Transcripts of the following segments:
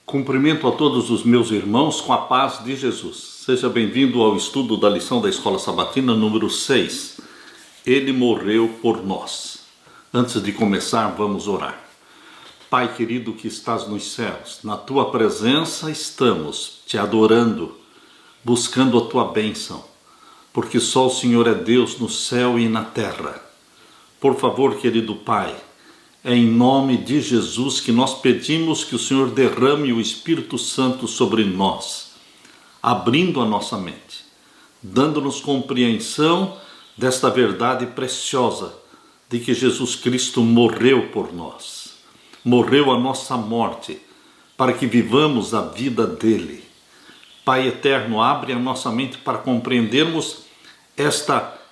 Cumprimento a todos os meus irmãos com a paz de Jesus. Seja bem-vindo ao estudo da lição da Escola Sabatina número 6. Ele morreu por nós. Antes de começar, vamos orar. Pai querido que estás nos céus, na tua presença estamos te adorando, buscando a tua bênção, porque só o Senhor é Deus no céu e na terra. Por favor, querido Pai, é em nome de Jesus que nós pedimos que o Senhor derrame o Espírito Santo sobre nós, abrindo a nossa mente, dando-nos compreensão desta verdade preciosa de que Jesus Cristo morreu por nós, morreu a nossa morte, para que vivamos a vida dele. Pai eterno, abre a nossa mente para compreendermos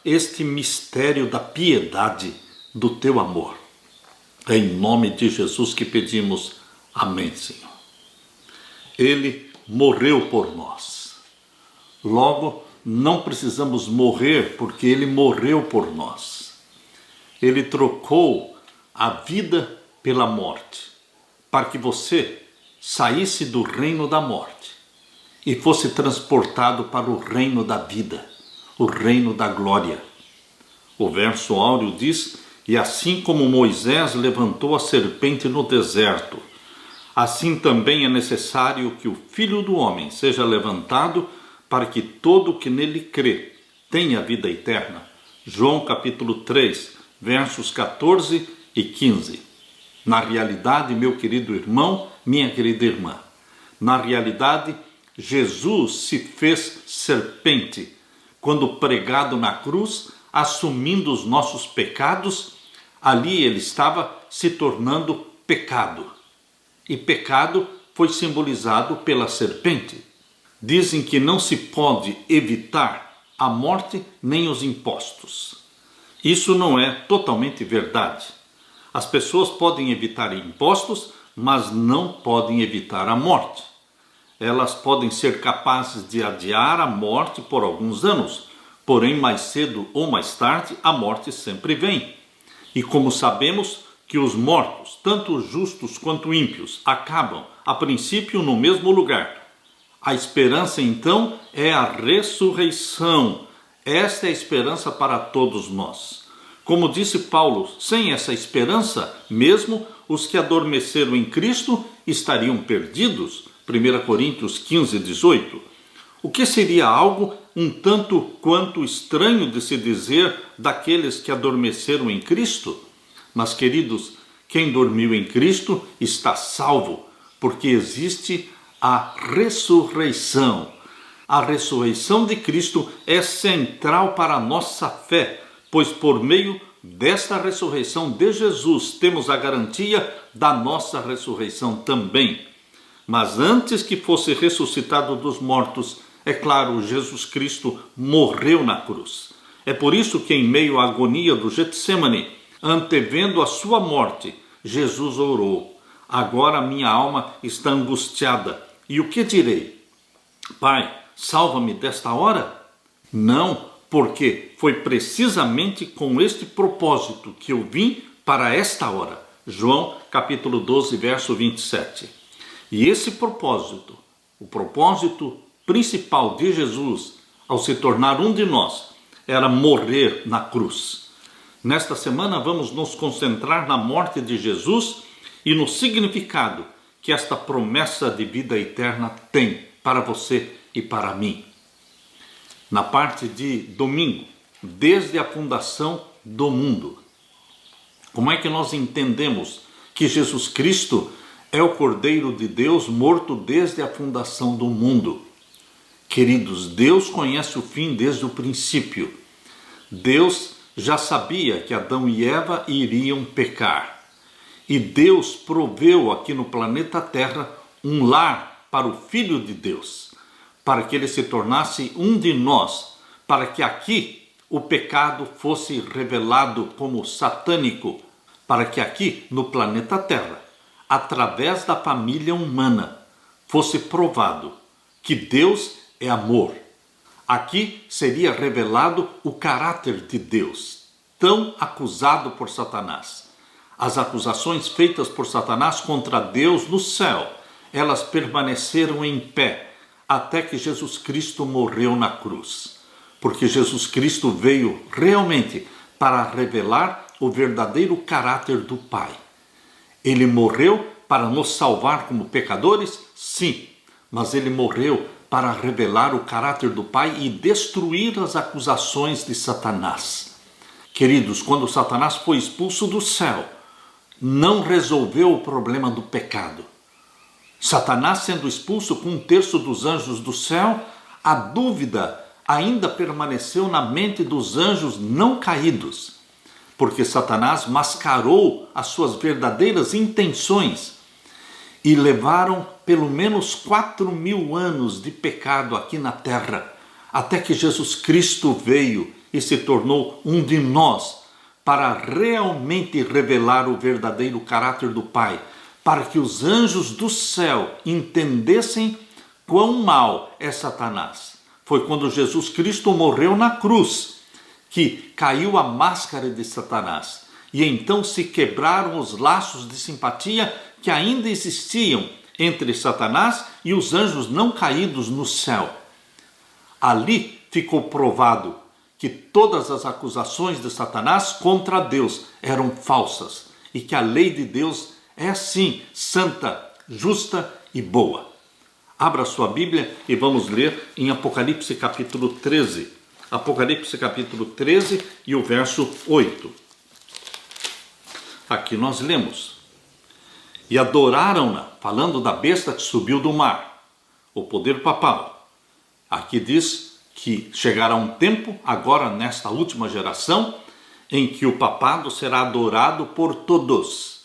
este mistério da piedade do teu amor. É em nome de Jesus que pedimos. Amém, Senhor. Ele morreu por nós. Logo, não precisamos morrer, porque ele morreu por nós. Ele trocou a vida pela morte, para que você saísse do reino da morte e fosse transportado para o reino da vida, o reino da glória. O verso áureo diz: e assim como Moisés levantou a serpente no deserto, assim também é necessário que o Filho do Homem seja levantado, para que todo o que nele crê tenha vida eterna. João capítulo 3, versos 14 e 15. Na realidade, meu querido irmão, minha querida irmã, na realidade, Jesus se fez serpente quando pregado na cruz, assumindo os nossos pecados. Ali ele estava se tornando pecado. E pecado foi simbolizado pela serpente. Dizem que não se pode evitar a morte nem os impostos. Isso não é totalmente verdade. As pessoas podem evitar impostos, mas não podem evitar a morte. Elas podem ser capazes de adiar a morte por alguns anos, porém mais cedo ou mais tarde a morte sempre vem. E como sabemos que os mortos, tanto justos quanto ímpios, acabam a princípio no mesmo lugar, a esperança então é a ressurreição. Esta é a esperança para todos nós. Como disse Paulo, sem essa esperança, mesmo os que adormeceram em Cristo estariam perdidos. 1 Coríntios 15, 18. O que seria algo um tanto quanto estranho de se dizer daqueles que adormeceram em Cristo? Mas, queridos, quem dormiu em Cristo está salvo, porque existe a ressurreição. A ressurreição de Cristo é central para a nossa fé, pois por meio desta ressurreição de Jesus temos a garantia da nossa ressurreição também. Mas antes que fosse ressuscitado dos mortos, é claro, Jesus Cristo morreu na cruz. É por isso que em meio à agonia do Getsemane, antevendo a sua morte, Jesus orou: agora minha alma está angustiada, e o que direi? Pai, salva-me desta hora? Não, porque foi precisamente com este propósito que eu vim para esta hora. João capítulo 12, verso 27. E esse propósito, o propósito principal de Jesus ao se tornar um de nós, era morrer na cruz. Nesta semana vamos nos concentrar na morte de Jesus e no significado que esta promessa de vida eterna tem para você e para mim. Na parte de domingo, desde a fundação do mundo, como é que nós entendemos que Jesus Cristo é o Cordeiro de Deus morto desde a fundação do mundo? Queridos, Deus conhece o fim desde o princípio. Deus já sabia que Adão e Eva iriam pecar. E Deus proveu aqui no planeta Terra um lar para o Filho de Deus, para que ele se tornasse um de nós, para que aqui o pecado fosse revelado como satânico, para que aqui no planeta Terra, através da família humana, fosse provado que Deus é amor. Aqui seria revelado o caráter de Deus, tão acusado por Satanás. As acusações feitas por Satanás contra Deus no céu elas permaneceram em pé até que Jesus Cristo morreu na cruz. Porque Jesus Cristo veio realmente para revelar o verdadeiro caráter do Pai. Ele morreu para nos salvar como pecadores? Sim, mas ele morreu para revelar o caráter do Pai e destruir as acusações de Satanás. Queridos, quando Satanás foi expulso do céu, não resolveu o problema do pecado. Satanás sendo expulso com 1/3 dos anjos do céu, a dúvida ainda permaneceu na mente dos anjos não caídos, porque Satanás mascarou as suas verdadeiras intenções e levaram pelo menos 4.000 anos de pecado aqui na terra, até que Jesus Cristo veio e se tornou um de nós, para realmente revelar o verdadeiro caráter do Pai, para que os anjos do céu entendessem quão mau é Satanás. Foi quando Jesus Cristo morreu na cruz que caiu a máscara de Satanás, e então se quebraram os laços de simpatia que ainda existiam entre Satanás e os anjos não caídos no céu. Ali ficou provado que todas as acusações de Satanás contra Deus eram falsas e que a lei de Deus é sim santa, justa e boa. Abra sua Bíblia e vamos ler em Apocalipse capítulo 13. Apocalipse capítulo 13 e o verso 8. Aqui nós lemos: e adoraram-na, falando da besta que subiu do mar, o poder papal. Aqui diz que chegará um tempo, agora nesta última geração, em que o papado será adorado por todos.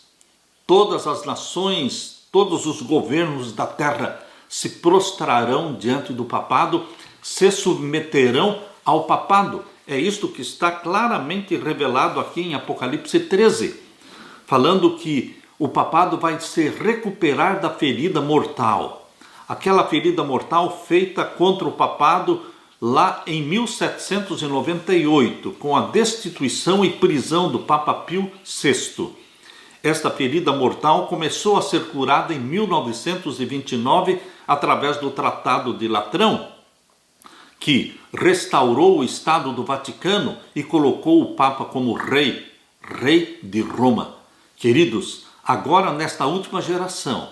Todas as nações, todos os governos da terra se prostrarão diante do papado, se submeterão ao papado. É isto que está claramente revelado aqui em Apocalipse 13, falando que o papado vai se recuperar da ferida mortal. Aquela ferida mortal feita contra o papado lá em 1798, com a destituição e prisão do Papa Pio VI. Esta ferida mortal começou a ser curada em 1929 através do Tratado de Latrão, que restaurou o Estado do Vaticano e colocou o Papa como rei de Roma. Queridos, agora nesta última geração,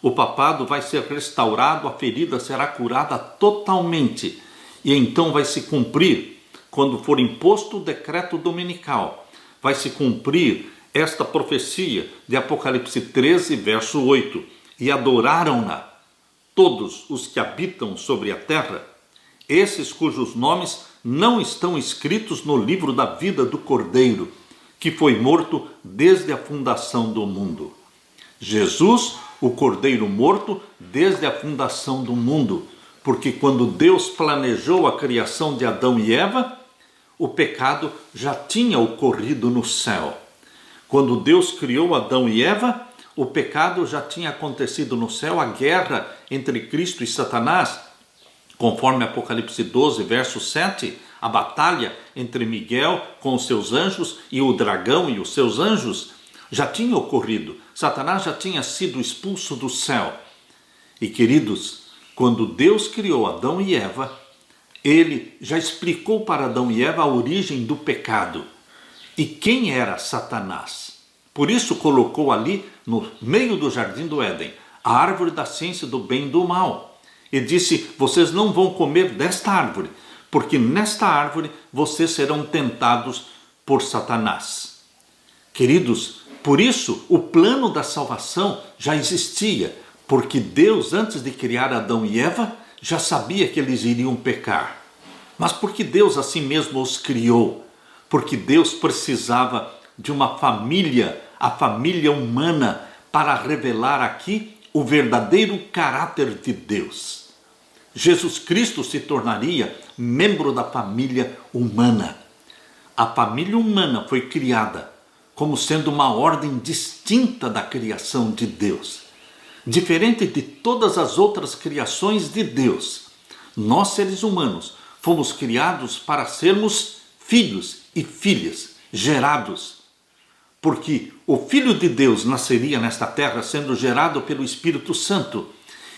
o papado vai ser restaurado, a ferida será curada totalmente. E então vai se cumprir, quando for imposto o decreto dominical, vai se cumprir esta profecia de Apocalipse 13, verso 8. E adoraram-na todos os que habitam sobre a terra, esses cujos nomes não estão escritos no livro da vida do Cordeiro, que foi morto desde a fundação do mundo. Jesus, o Cordeiro morto desde a fundação do mundo, porque quando Deus planejou a criação de Adão e Eva, o pecado já tinha ocorrido no céu. Quando Deus criou Adão e Eva, o pecado já tinha acontecido no céu, a guerra entre Cristo e Satanás, conforme Apocalipse 12, verso 7, a batalha entre Miguel com os seus anjos e o dragão e os seus anjos já tinha ocorrido. Satanás já tinha sido expulso do céu. E queridos, quando Deus criou Adão e Eva, ele já explicou para Adão e Eva a origem do pecado. E quem era Satanás? Por isso colocou ali, no meio do jardim do Éden, a árvore da ciência do bem e do mal. E disse: vocês não vão comer desta árvore, porque nesta árvore vocês serão tentados por Satanás. Queridos, por isso o plano da salvação já existia, porque Deus, antes de criar Adão e Eva, já sabia que eles iriam pecar. Mas porque Deus assim mesmo os criou? Porque Deus precisava de uma família, a família humana, para revelar aqui o verdadeiro caráter de Deus. Jesus Cristo se tornaria membro da família humana. A família humana foi criada como sendo uma ordem distinta da criação de Deus. Diferente de todas as outras criações de Deus, nós seres humanos fomos criados para sermos filhos e filhas, gerados porque o Filho de Deus nasceria nesta terra sendo gerado pelo Espírito Santo,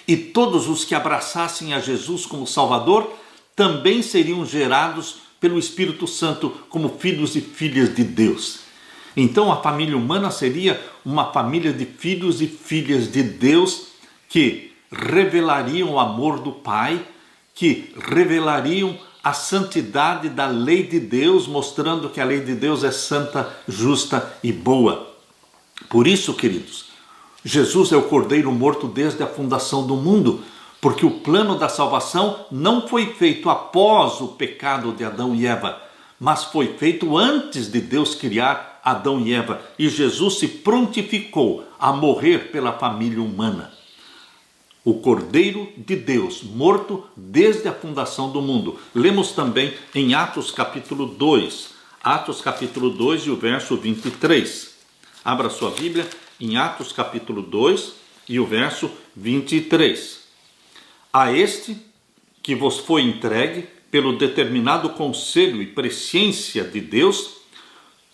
e todos os que abraçassem a Jesus como Salvador também seriam gerados pelo Espírito Santo como filhos e filhas de Deus. Então a família humana seria uma família de filhos e filhas de Deus que revelariam o amor do Pai, que revelariam a santidade da lei de Deus, mostrando que a lei de Deus é santa, justa e boa. Por isso, queridos, Jesus é o Cordeiro morto desde a fundação do mundo, porque o plano da salvação não foi feito após o pecado de Adão e Eva, mas foi feito antes de Deus criar Adão e Eva, e Jesus se prontificou a morrer pela família humana. O Cordeiro de Deus, morto desde a fundação do mundo. Lemos também em Atos capítulo 2. Atos capítulo 2 e o verso 23. Abra sua Bíblia em Atos capítulo 2 e o verso 23. A este que vos foi entregue pelo determinado conselho e presciência de Deus,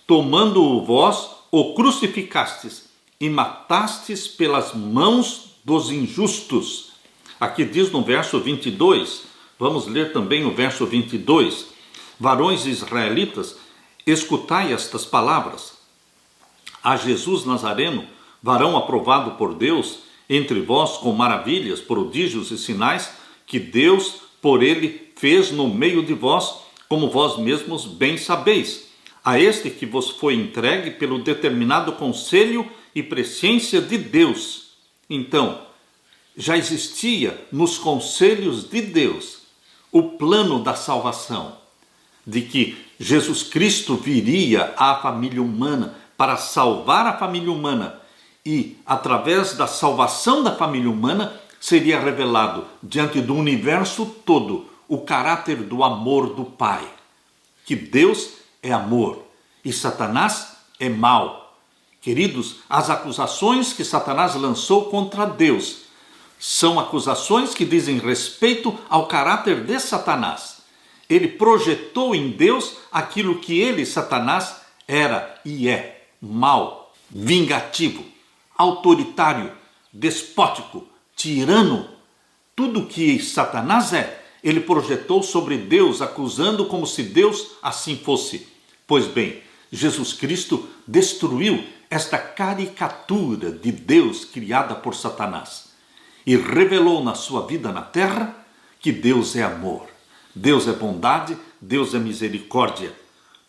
tomando-o vós, o crucificastes e matastes pelas mãos dos injustos. Aqui diz no verso 22, vamos ler também o verso 22. Varões israelitas, escutai estas palavras. A Jesus Nazareno, varão aprovado por Deus, entre vós com maravilhas, prodígios e sinais, que Deus por ele fez no meio de vós, como vós mesmos bem sabeis. A este que vos foi entregue pelo determinado conselho e presciência de Deus. Então, já existia nos conselhos de Deus o plano da salvação, de que Jesus Cristo viria à família humana para salvar a família humana, e através da salvação da família humana seria revelado diante do universo todo o caráter do amor do Pai, que Deus é amor e Satanás é mau. Queridos, as acusações que Satanás lançou contra Deus são acusações que dizem respeito ao caráter de Satanás. Ele projetou em Deus aquilo que ele, Satanás, era e é: mau, vingativo, autoritário, despótico, tirano. Tudo que Satanás é, ele projetou sobre Deus, acusando como se Deus assim fosse. Pois bem, Jesus Cristo destruiu esta caricatura de Deus criada por Satanás e revelou na sua vida na terra que Deus é amor, Deus é bondade, Deus é misericórdia.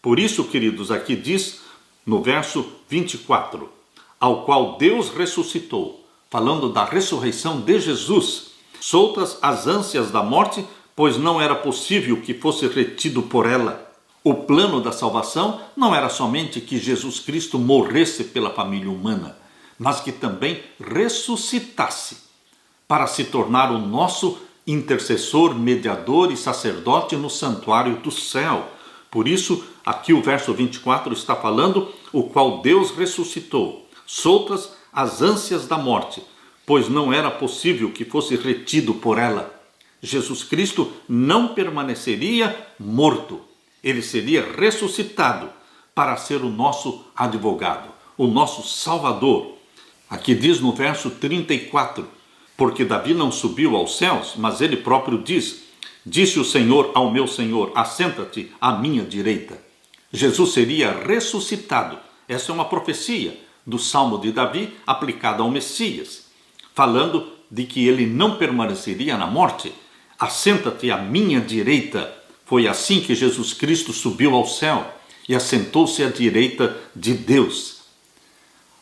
Por isso, queridos, aqui diz no verso 24, ao qual Deus ressuscitou, falando da ressurreição de Jesus, soltas as ânsias da morte, pois não era possível que fosse retido por ela. O plano da salvação não era somente que Jesus Cristo morresse pela família humana, mas que também ressuscitasse para se tornar o nosso intercessor, mediador e sacerdote no santuário do céu. Por isso, aqui o verso 24 está falando, o qual Deus ressuscitou, soltas as ânsias da morte, pois não era possível que fosse retido por ela. Jesus Cristo não permaneceria morto. Ele seria ressuscitado para ser o nosso advogado, o nosso Salvador. Aqui diz no verso 34, porque Davi não subiu aos céus, mas ele próprio diz, disse o Senhor ao meu Senhor, assenta-te à minha direita. Jesus seria ressuscitado. Essa é uma profecia do Salmo de Davi aplicada ao Messias, falando de que ele não permaneceria na morte. Assenta-te à minha direita. Foi assim que Jesus Cristo subiu ao céu e assentou-se à direita de Deus.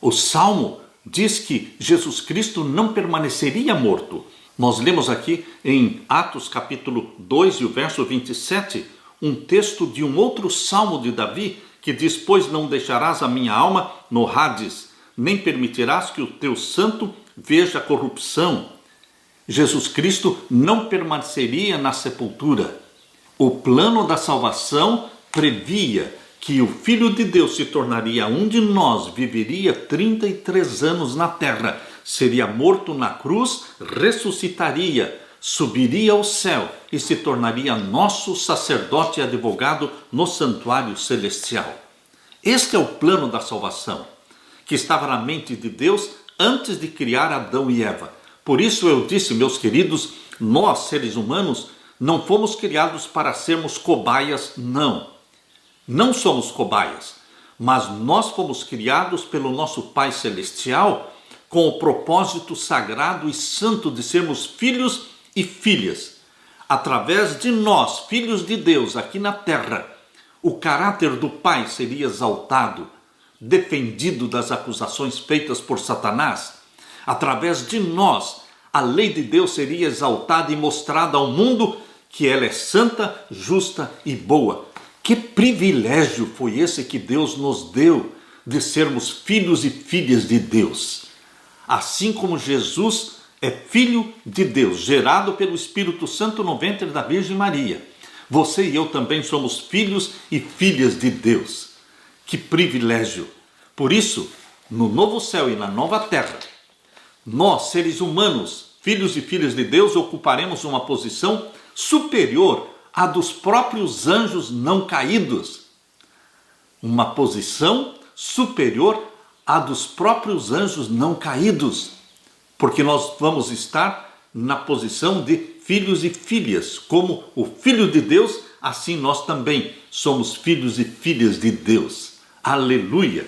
O Salmo diz que Jesus Cristo não permaneceria morto. Nós lemos aqui em Atos capítulo 2 e o verso 27, um texto de um outro Salmo de Davi, que diz, pois não deixarás a minha alma no Hades, nem permitirás que o teu santo veja a corrupção. Jesus Cristo não permaneceria na sepultura. O plano da salvação previa que o Filho de Deus se tornaria um de nós, viveria 33 anos na terra, seria morto na cruz, ressuscitaria, subiria ao céu e se tornaria nosso sacerdote e advogado no santuário celestial. Este é o plano da salvação, que estava na mente de Deus antes de criar Adão e Eva. Por isso eu disse, meus queridos, nós, seres humanos, não fomos criados para sermos cobaias, não. Não somos cobaias, mas nós fomos criados pelo nosso Pai Celestial com o propósito sagrado e santo de sermos filhos e filhas. Através de nós, filhos de Deus, aqui na terra, o caráter do Pai seria exaltado, defendido das acusações feitas por Satanás. Através de nós, a lei de Deus seria exaltada e mostrada ao mundo que ela é santa, justa e boa. Que privilégio foi esse que Deus nos deu de sermos filhos e filhas de Deus. Assim como Jesus é filho de Deus, gerado pelo Espírito Santo no ventre da Virgem Maria, você e eu também somos filhos e filhas de Deus. Que privilégio! Por isso, no novo céu e na nova terra, nós, seres humanos, filhos e filhas de Deus, ocuparemos uma posição superior à dos próprios anjos não caídos. Uma posição superior à dos próprios anjos não caídos. Porque nós vamos estar na posição de filhos e filhas. Como o Filho de Deus, assim nós também somos filhos e filhas de Deus. Aleluia!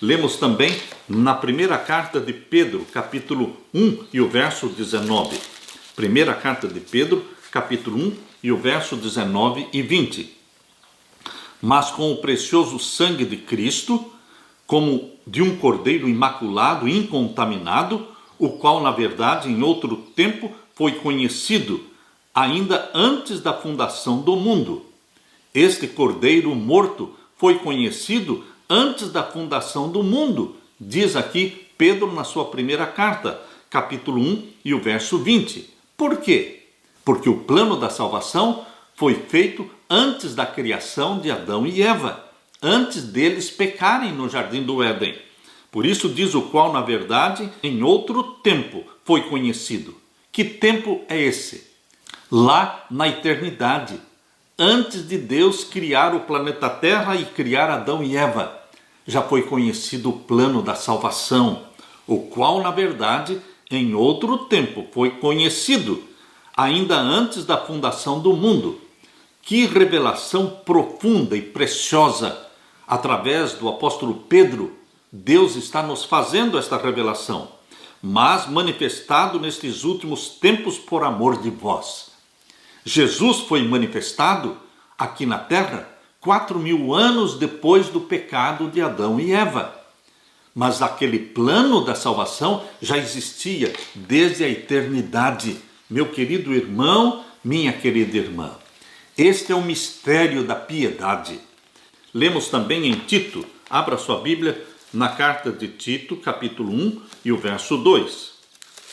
Lemos também na primeira carta de Pedro, capítulo 1 e o verso 19. Primeira carta de Pedro, capítulo 1 e o verso 19 e 20. Mas com o precioso sangue de Cristo, como de um cordeiro imaculado e incontaminado, o qual, na verdade, em outro tempo foi conhecido, ainda antes da fundação do mundo. Este cordeiro morto foi conhecido antes da fundação do mundo, diz aqui Pedro na sua primeira carta, capítulo 1 e o verso 20. Por quê? Porque o plano da salvação foi feito antes da criação de Adão e Eva, antes deles pecarem no jardim do Éden. Por isso diz o qual, na verdade, em outro tempo foi conhecido. Que tempo é esse? Lá na eternidade, antes de Deus criar o planeta Terra e criar Adão e Eva, já foi conhecido o plano da salvação, o qual, na verdade, em outro tempo foi conhecido, ainda antes da fundação do mundo. Que revelação profunda e preciosa! Através do apóstolo Pedro, Deus está nos fazendo esta revelação, mas manifestado nestes últimos tempos por amor de vós. Jesus foi manifestado aqui na terra 4.000 anos depois do pecado de Adão e Eva. Mas aquele plano da salvação já existia desde a eternidade. Meu querido irmão, minha querida irmã, este é o mistério da piedade. Lemos também em Tito, abra sua Bíblia, na carta de Tito, capítulo 1 e o verso 2.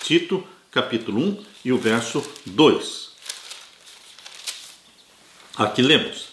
Tito, capítulo 1 e o verso 2. Aqui lemos: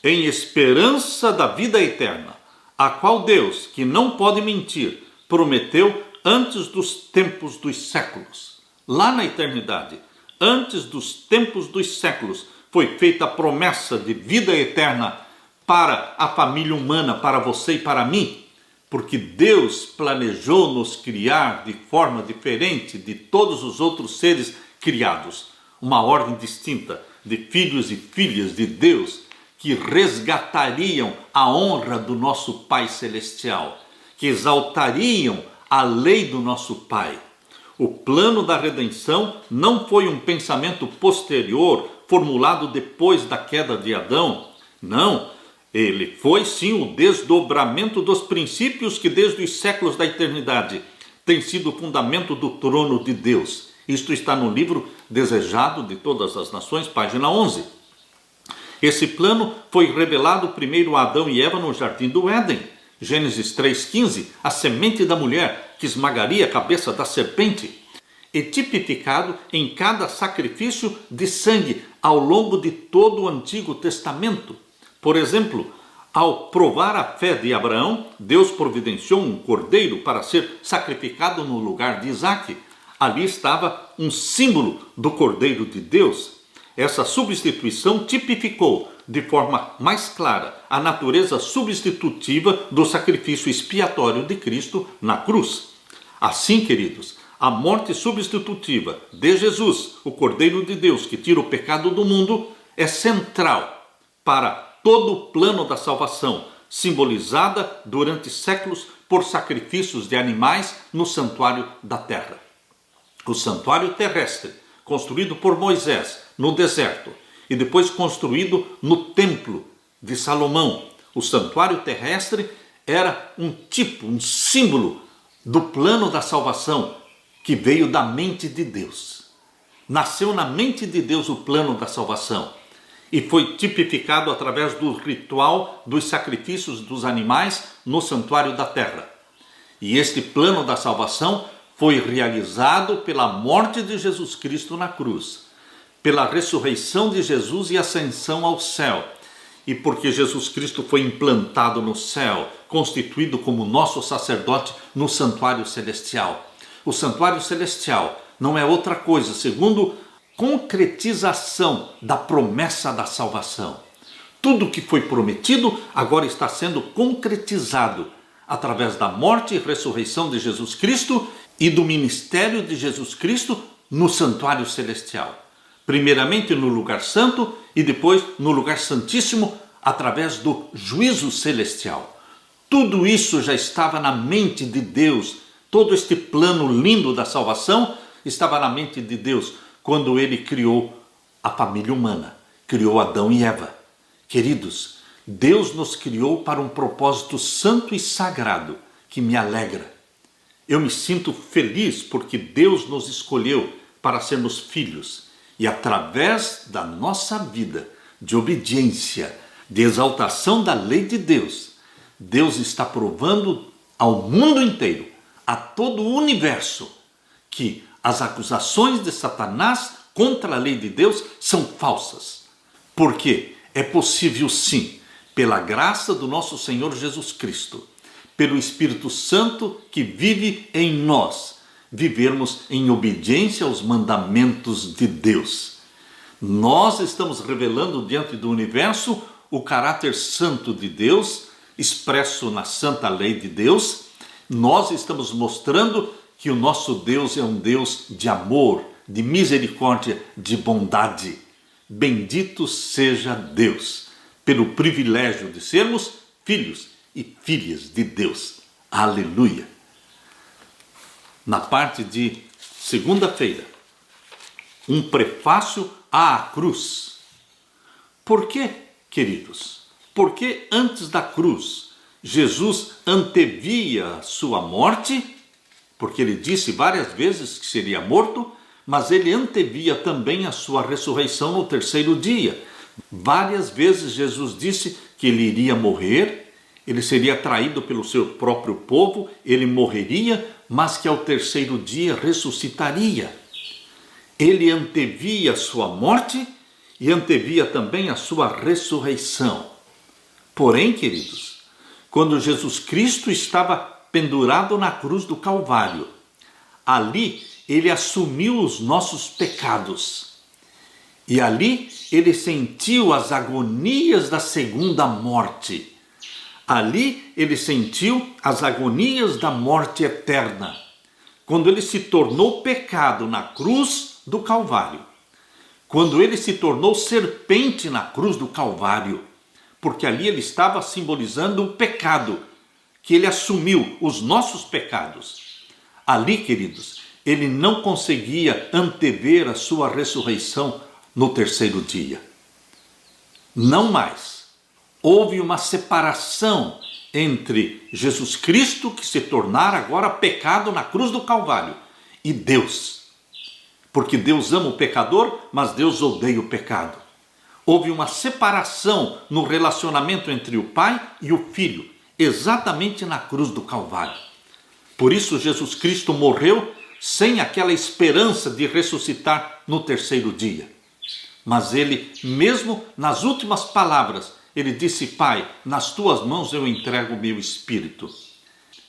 em esperança da vida eterna, a qual Deus, que não pode mentir, prometeu antes dos tempos dos séculos. Lá na eternidade, antes dos tempos dos séculos, foi feita a promessa de vida eterna para a família humana, para você e para mim, porque Deus planejou nos criar de forma diferente de todos os outros seres criados, uma ordem distinta de filhos e filhas de Deus que resgatariam a honra do nosso Pai Celestial, que exaltariam a lei do nosso Pai. O plano da redenção não foi um pensamento posterior, formulado depois da queda de Adão. Não, ele foi sim o desdobramento dos princípios que desde os séculos da eternidade tem sido o fundamento do trono de Deus. Isto está no livro Desejado de Todas as Nações, página 11. Esse plano foi revelado primeiro a Adão e Eva no jardim do Éden. Gênesis 3,15, a semente da mulher que esmagaria a cabeça da serpente. E tipificado em cada sacrifício de sangue ao longo de todo o Antigo Testamento. Por exemplo, ao provar a fé de Abraão, Deus providenciou um cordeiro para ser sacrificado no lugar de Isaque. Ali estava um símbolo do Cordeiro de Deus. Essa substituição tipificou de forma mais clara a natureza substitutiva do sacrifício expiatório de Cristo na cruz. Assim, queridos, a morte substitutiva de Jesus, o Cordeiro de Deus que tira o pecado do mundo, é central para todo o plano da salvação, simbolizada durante séculos por sacrifícios de animais no santuário da terra. O santuário terrestre, construído por Moisés no deserto e depois construído no templo de Salomão. O santuário terrestre era um tipo, um símbolo do plano da salvação que veio da mente de Deus. Nasceu na mente de Deus o plano da salvação e foi tipificado através do ritual dos sacrifícios dos animais no santuário da terra. E este plano da salvação foi realizado pela morte de Jesus Cristo na cruz, pela ressurreição de Jesus e ascensão ao céu, e porque Jesus Cristo foi implantado no céu, constituído como nosso sacerdote no santuário celestial. O santuário celestial não é outra coisa, segundo concretização da promessa da salvação. Tudo que foi prometido agora está sendo concretizado através da morte e ressurreição de Jesus Cristo e do ministério de Jesus Cristo no santuário celestial. Primeiramente no lugar santo e depois no lugar santíssimo através do juízo celestial. Tudo isso já estava na mente de Deus. Todo este plano lindo da salvação estava na mente de Deus quando ele criou a família humana, criou Adão e Eva. Queridos, Deus nos criou para um propósito santo e sagrado que me alegra. Eu me sinto feliz porque Deus nos escolheu para sermos filhos e através da nossa vida de obediência, de exaltação da lei de Deus, Deus está provando ao mundo inteiro, a todo o universo, que as acusações de Satanás contra a lei de Deus são falsas. Porque é possível sim, pela graça do nosso Senhor Jesus Cristo, pelo Espírito Santo que vive em nós, vivermos em obediência aos mandamentos de Deus. Nós estamos revelando diante do universo o caráter santo de Deus, expresso na santa lei de Deus. Nós estamos mostrando que o nosso Deus é um Deus de amor, de misericórdia, de bondade. Bendito seja Deus, pelo privilégio de sermos filhos e filhas de Deus. Aleluia! Na parte de segunda-feira, um prefácio à cruz. Por que, queridos? Porque antes da cruz, Jesus antevia a sua morte, porque ele disse várias vezes que seria morto, mas ele antevia também a sua ressurreição no terceiro dia. Várias vezes Jesus disse que ele iria morrer, ele seria traído pelo seu próprio povo, ele morreria, mas que ao terceiro dia ressuscitaria. Ele antevia a sua morte e antevia também a sua ressurreição. Porém, queridos, quando Jesus Cristo estava pendurado na cruz do Calvário, ali ele assumiu os nossos pecados. E ali ele sentiu as agonias da segunda morte. Ali ele sentiu as agonias da morte eterna. Quando ele se tornou pecado na cruz do Calvário. Quando ele se tornou serpente na cruz do Calvário. Porque ali ele estava simbolizando o pecado, que ele assumiu, os nossos pecados. Ali, queridos, ele não conseguia antever a sua ressurreição no terceiro dia. Não mais. Houve uma separação entre Jesus Cristo, que se tornara agora pecado na cruz do Calvário, e Deus. Porque Deus ama o pecador, mas Deus odeia o pecado. Houve uma separação no relacionamento entre o Pai e o Filho, exatamente na cruz do Calvário. Por isso Jesus Cristo morreu sem aquela esperança de ressuscitar no terceiro dia. Mas ele, mesmo nas últimas palavras, ele disse: Pai, nas tuas mãos eu entrego o meu espírito.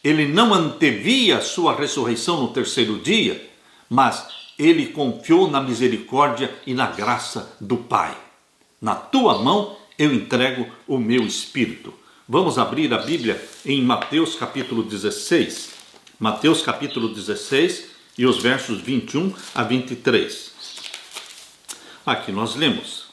Ele não antevia a sua ressurreição no terceiro dia, mas ele confiou na misericórdia e na graça do Pai. Na tua mão eu entrego o meu espírito. Vamos abrir a Bíblia em Mateus capítulo 16. Mateus capítulo 16 e os versos 21 a 23. Aqui nós lemos: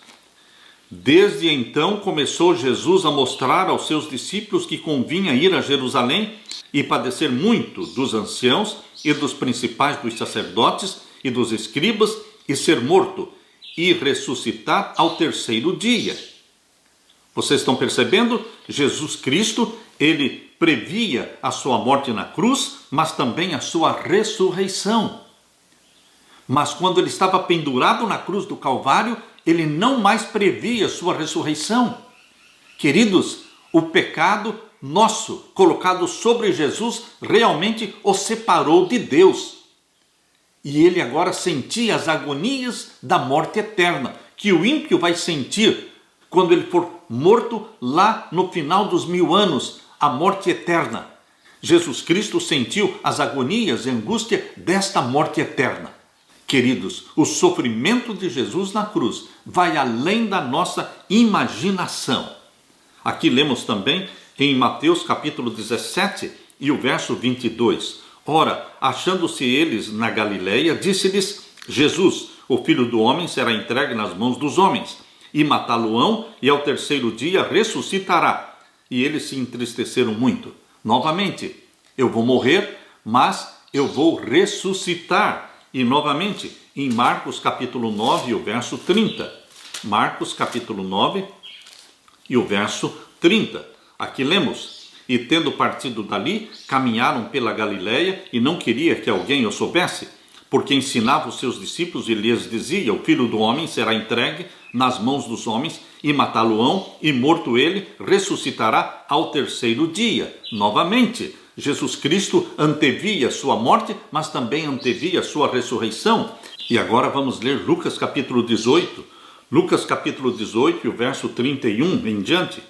Desde então começou Jesus a mostrar aos seus discípulos que convinha ir a Jerusalém e padecer muito dos anciãos e dos principais dos sacerdotes e dos escribas, e ser morto e ressuscitar ao terceiro dia. Vocês estão percebendo? Jesus Cristo, ele previa a sua morte na cruz, mas também a sua ressurreição. Mas quando ele estava pendurado na cruz do Calvário, ele não mais previa a sua ressurreição. Queridos, o pecado nosso, colocado sobre Jesus, realmente o separou de Deus. E ele agora sentia as agonias da morte eterna, que o ímpio vai sentir quando ele for morto lá no final dos 1000 anos, a morte eterna. Jesus Cristo sentiu as agonias e angústia desta morte eterna. Queridos, o sofrimento de Jesus na cruz vai além da nossa imaginação. Aqui lemos também em Mateus capítulo 17 e o verso 22. Ora, achando-se eles na Galileia, disse-lhes Jesus: o Filho do Homem será entregue nas mãos dos homens, e matá-lo-ão, e ao terceiro dia ressuscitará. E eles se entristeceram muito. Novamente, eu vou morrer, mas eu vou ressuscitar. E novamente, em Marcos capítulo 9 e o verso 30. Marcos capítulo 9 e o verso 30. Aqui lemos: E tendo partido dali, caminharam pela Galileia, e não queria que alguém o soubesse, porque ensinava os seus discípulos e lhes dizia: o Filho do Homem será entregue nas mãos dos homens, e matá-lo-ão, e morto ele, ressuscitará ao terceiro dia. Novamente, Jesus Cristo antevia sua morte, mas também antevia sua ressurreição. E agora vamos ler Lucas capítulo 18. Lucas capítulo 18, o verso 31 em diante.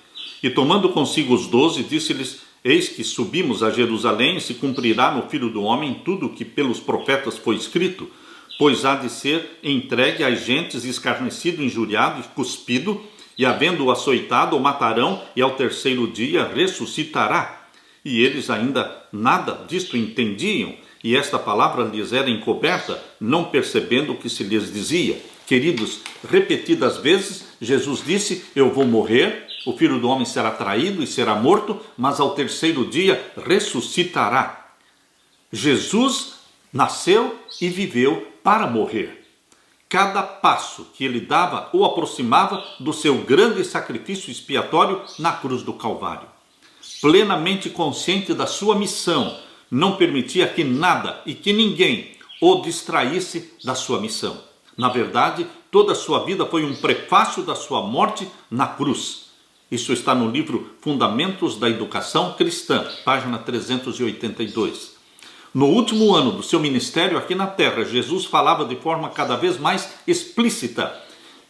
E tomando consigo os 12, disse-lhes: Eis que subimos a Jerusalém, e se cumprirá no Filho do Homem tudo o que pelos profetas foi escrito, pois há de ser entregue às gentes, escarnecido, injuriado e cuspido, e havendo-o açoitado, o matarão, e ao terceiro dia ressuscitará. E eles ainda nada disto entendiam, e esta palavra lhes era encoberta, não percebendo o que se lhes dizia. Queridos, repetidas vezes, Jesus disse: eu vou morrer, o Filho do Homem será traído e será morto, mas ao terceiro dia ressuscitará. Jesus nasceu e viveu para morrer. Cada passo que ele dava o aproximava do seu grande sacrifício expiatório na cruz do Calvário. Plenamente consciente da sua missão, não permitia que nada e que ninguém o distraísse da sua missão. Na verdade, toda a sua vida foi um prefácio da sua morte na cruz. Isso está no livro Fundamentos da Educação Cristã, página 382. No último ano do seu ministério aqui na terra, Jesus falava de forma cada vez mais explícita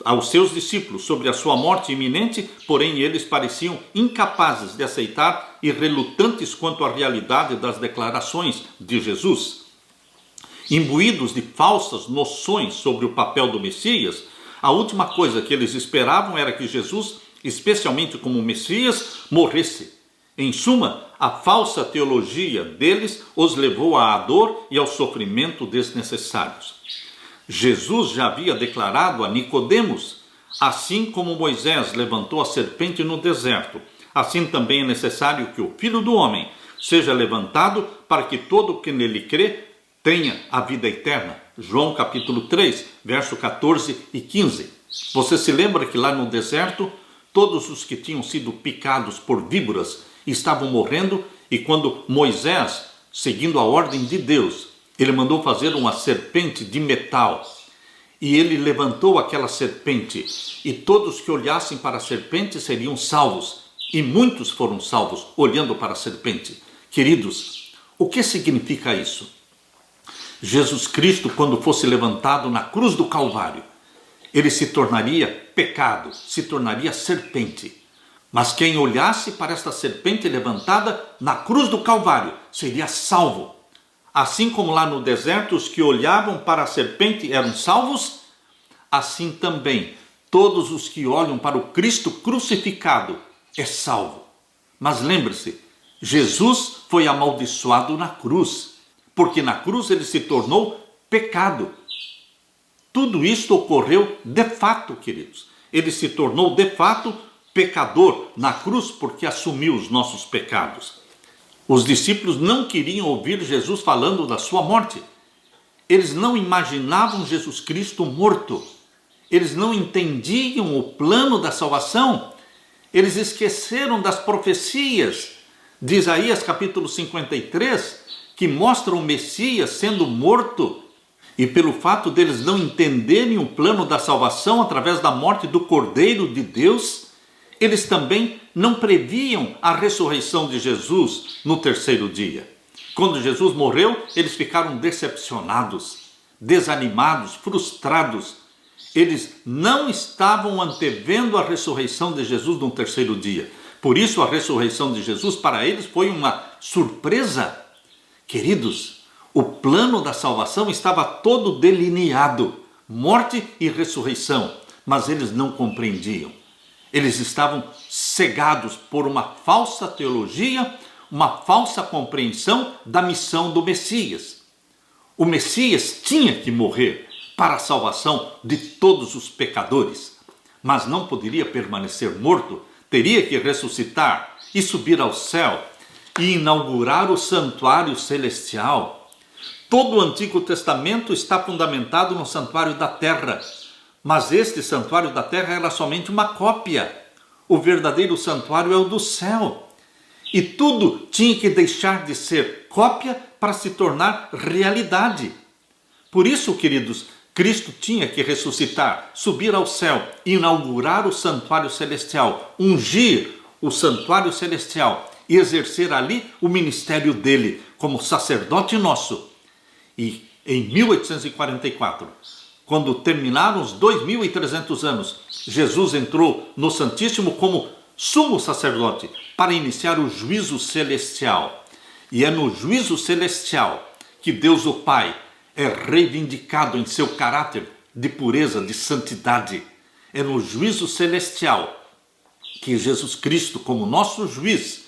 aos seus discípulos sobre a sua morte iminente, porém eles pareciam incapazes de aceitar e relutantes quanto à realidade das declarações de Jesus. Imbuídos de falsas noções sobre o papel do Messias, a última coisa que eles esperavam era que Jesus, especialmente como Messias, morresse. Em suma, a falsa teologia deles os levou à dor e ao sofrimento desnecessários. Jesus já havia declarado a Nicodemos: assim como Moisés levantou a serpente no deserto, assim também é necessário que o Filho do Homem seja levantado, para que todo o que nele crê tenha a vida eterna. João capítulo 3, verso 14 e 15. Você se lembra que lá no deserto, todos os que tinham sido picados por víboras estavam morrendo, e quando Moisés, seguindo a ordem de Deus, ele mandou fazer uma serpente de metal, e ele levantou aquela serpente, e todos que olhassem para a serpente seriam salvos, e muitos foram salvos olhando para a serpente. Queridos, o que significa isso? Jesus Cristo, quando fosse levantado na cruz do Calvário, ele se tornaria pecado, se tornaria serpente. Mas quem olhasse para esta serpente levantada na cruz do Calvário seria salvo. Assim como lá no deserto os que olhavam para a serpente eram salvos, assim também Todos os que olham para o Cristo crucificado é salvo. Mas lembre-se, Jesus foi amaldiçoado na cruz, porque na cruz ele se tornou pecado. Tudo isto ocorreu de fato, queridos. Ele se tornou de fato pecador na cruz porque assumiu os nossos pecados. Os discípulos não queriam ouvir Jesus falando da sua morte. Eles não imaginavam Jesus Cristo morto. Eles não entendiam o plano da salvação. Eles esqueceram das profecias de Isaías capítulo 53, que mostram o Messias sendo morto. E pelo fato deles não entenderem o plano da salvação através da morte do Cordeiro de Deus, eles também não previam a ressurreição de Jesus no terceiro dia. Quando Jesus morreu, eles ficaram decepcionados, desanimados, frustrados. Eles não estavam antevendo a ressurreição de Jesus no terceiro dia. Por isso, a ressurreição de Jesus para eles foi uma surpresa. Queridos, o plano da salvação estava todo delineado, morte e ressurreição, mas eles não compreendiam. Eles estavam cegados por uma falsa teologia, uma falsa compreensão da missão do Messias. O Messias tinha que morrer para a salvação de todos os pecadores, mas não poderia permanecer morto, teria que ressuscitar e subir ao céu e inaugurar o santuário celestial. Todo o Antigo Testamento está fundamentado no santuário da terra, mas este santuário da terra era somente uma cópia. O verdadeiro santuário é o do céu. E tudo tinha que deixar de ser cópia para se tornar realidade. Por isso, queridos, Cristo tinha que ressuscitar, subir ao céu, inaugurar o santuário celestial, ungir o santuário celestial e exercer ali o ministério dele como sacerdote nosso. E em 1844, quando terminaram os 2.300 anos, Jesus entrou no Santíssimo como sumo sacerdote para iniciar o juízo celestial. E é no juízo celestial que Deus o Pai é reivindicado em seu caráter de pureza, de santidade. É no juízo celestial que Jesus Cristo, como nosso juiz,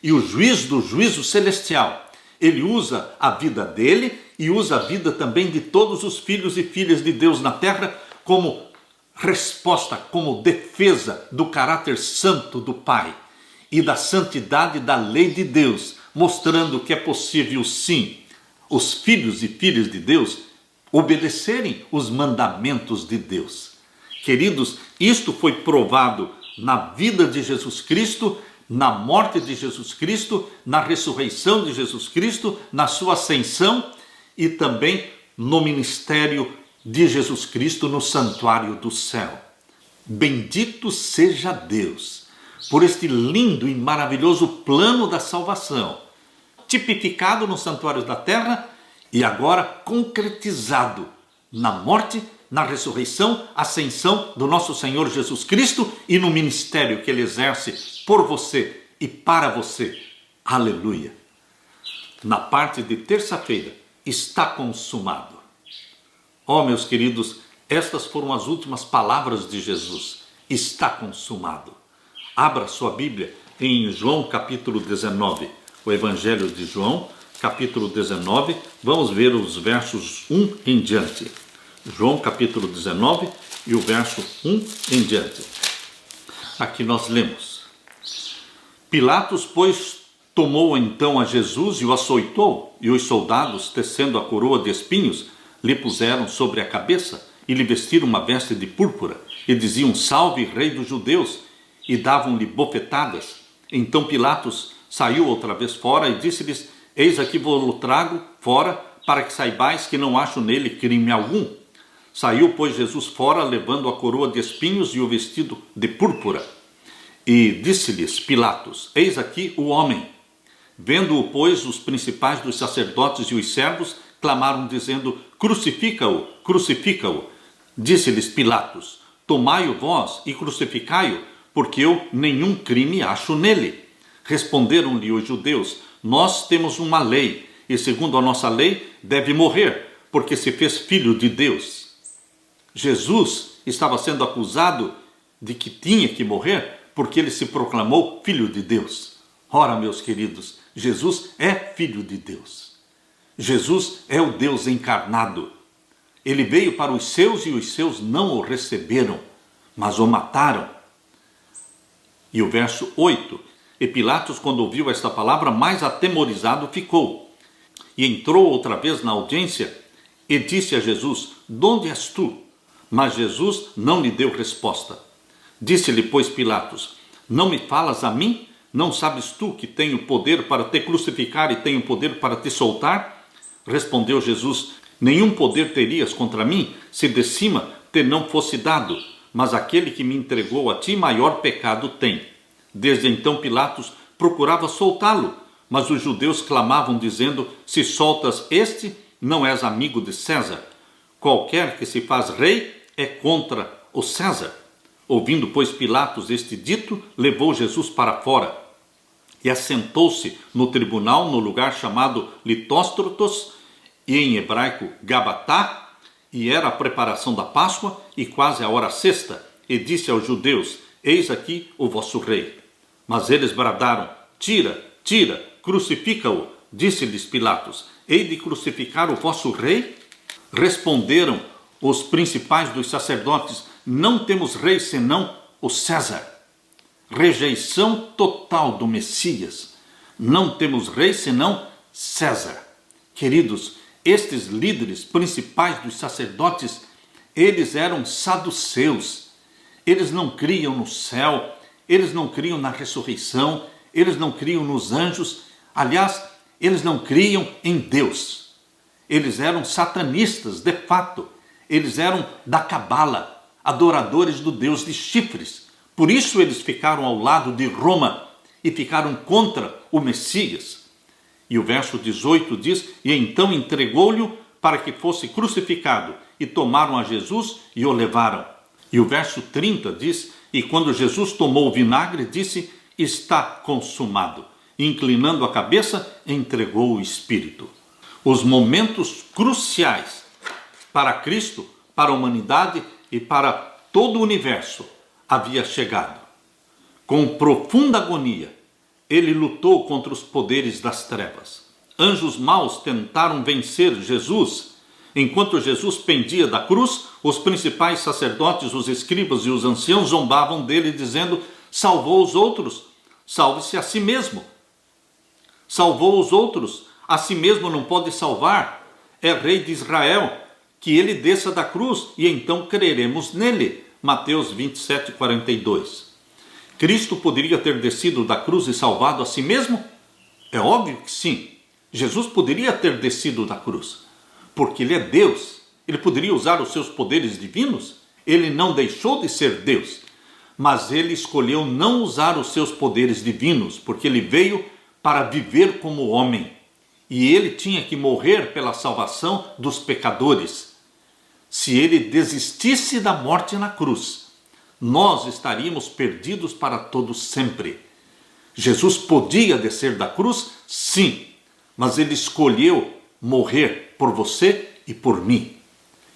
e o juiz do juízo celestial, ele usa a vida dele e usa a vida também de todos os filhos e filhas de Deus na terra como resposta, como defesa do caráter santo do Pai e da santidade da lei de Deus, mostrando que é possível sim os filhos e filhas de Deus obedecerem os mandamentos de Deus. Queridos, isto foi provado na vida de Jesus Cristo, na morte de Jesus Cristo, na ressurreição de Jesus Cristo, na sua ascensão e também no ministério de Jesus Cristo no santuário do céu. Bendito seja Deus por este lindo e maravilhoso plano da salvação, tipificado no santuário da terra e agora concretizado na morte, na ressurreição, ascensão do nosso Senhor Jesus Cristo e no ministério que ele exerce por você e para você. Aleluia! Na parte de terça-feira, está consumado. Oh, meus queridos, estas foram as últimas palavras de Jesus. Está consumado. Abra sua Bíblia em João capítulo 19. O Evangelho de João, capítulo 19. Vamos ver os versos 1 em diante. João capítulo 19 e o verso 1 em diante. Aqui nós lemos. Pilatos, pois, tomou então a Jesus e o açoitou, e os soldados, tecendo a coroa de espinhos, lhe puseram sobre a cabeça e lhe vestiram uma veste de púrpura, e diziam: Salve, Rei dos Judeus, e davam-lhe bofetadas. Então Pilatos saiu outra vez fora e disse-lhes: Eis aqui vou-lo trago fora, para que saibais que não acho nele crime algum. Saiu, pois, Jesus fora, levando a coroa de espinhos e o vestido de púrpura. E disse-lhes Pilatos: Eis aqui o homem. Vendo-o, pois, os principais dos sacerdotes e os servos clamaram, dizendo: Crucifica-o, crucifica-o. Disse-lhes Pilatos: Tomai-o vós e crucificai-o, porque eu nenhum crime acho nele. Responderam-lhe os judeus: Nós temos uma lei, e segundo a nossa lei deve morrer, porque se fez filho de Deus. Jesus estava sendo acusado de que tinha que morrer porque ele se proclamou filho de Deus. Ora, meus queridos, Jesus é filho de Deus. Jesus é o Deus encarnado. Ele veio para os seus e os seus não o receberam, mas o mataram. E o verso 8, e Pilatos, quando ouviu esta palavra, mais atemorizado ficou. E entrou outra vez na audiência e disse a Jesus: "De onde és tu?" Mas Jesus não lhe deu resposta. Disse-lhe, pois, Pilatos: "Não me falas a mim? Não sabes tu que tenho poder para te crucificar e tenho poder para te soltar?" Respondeu Jesus: "Nenhum poder terias contra mim, se de cima te não fosse dado. Mas aquele que me entregou a ti, maior pecado tem." Desde então Pilatos procurava soltá-lo, mas os judeus clamavam, dizendo: "Se soltas este, não és amigo de César. Qualquer que se faz rei é contra o César." Ouvindo, pois, Pilatos este dito, levou Jesus para fora e assentou-se no tribunal, no lugar chamado Litóstrotos, e em hebraico Gabatá, e era a preparação da Páscoa e quase a hora sexta, e disse aos judeus: "Eis aqui o vosso rei." Mas eles bradaram: "Tira, tira, crucifica-o." Disse-lhes Pilatos: "Hei de crucificar o vosso rei?" Responderam os principais dos sacerdotes: "Não temos rei senão o César." Rejeição total do Messias. Não temos rei senão César. Queridos, estes líderes principais dos sacerdotes, eles eram saduceus. Eles não criam no céu, eles não criam na ressurreição, eles não criam nos anjos. Aliás, eles não criam em Deus. Eles eram satanistas, de fato. Eles eram da cabala, adoradores do Deus de chifres. Por isso eles ficaram ao lado de Roma e ficaram contra o Messias. E o verso 18 diz: "E então entregou-lhe para que fosse crucificado, e tomaram a Jesus e o levaram." E o verso 30 diz: "E quando Jesus tomou o vinagre, disse: Está consumado. E, inclinando a cabeça, entregou o Espírito." Os momentos cruciais para Cristo, para a humanidade e para todo o universo havia chegado. Com profunda agonia, ele lutou contra os poderes das trevas. Anjos maus tentaram vencer Jesus. Enquanto Jesus pendia da cruz, os principais sacerdotes, os escribas e os anciãos zombavam dele, dizendo: "Salvou os outros, salve-se a si mesmo. Salvou os outros, a si mesmo não pode salvar. É rei de Israel, que ele desça da cruz e então creremos nele." Mateus 27, 42. Cristo poderia ter descido da cruz e salvado a si mesmo? É óbvio que sim. Jesus poderia ter descido da cruz, porque ele é Deus. Ele poderia usar os seus poderes divinos. Ele não deixou de ser Deus, mas ele escolheu não usar os seus poderes divinos, porque ele veio para viver como homem. E ele tinha que morrer pela salvação dos pecadores. Se ele desistisse da morte na cruz, nós estaríamos perdidos para todo sempre. Jesus podia descer da cruz? Sim, mas ele escolheu morrer por você e por mim.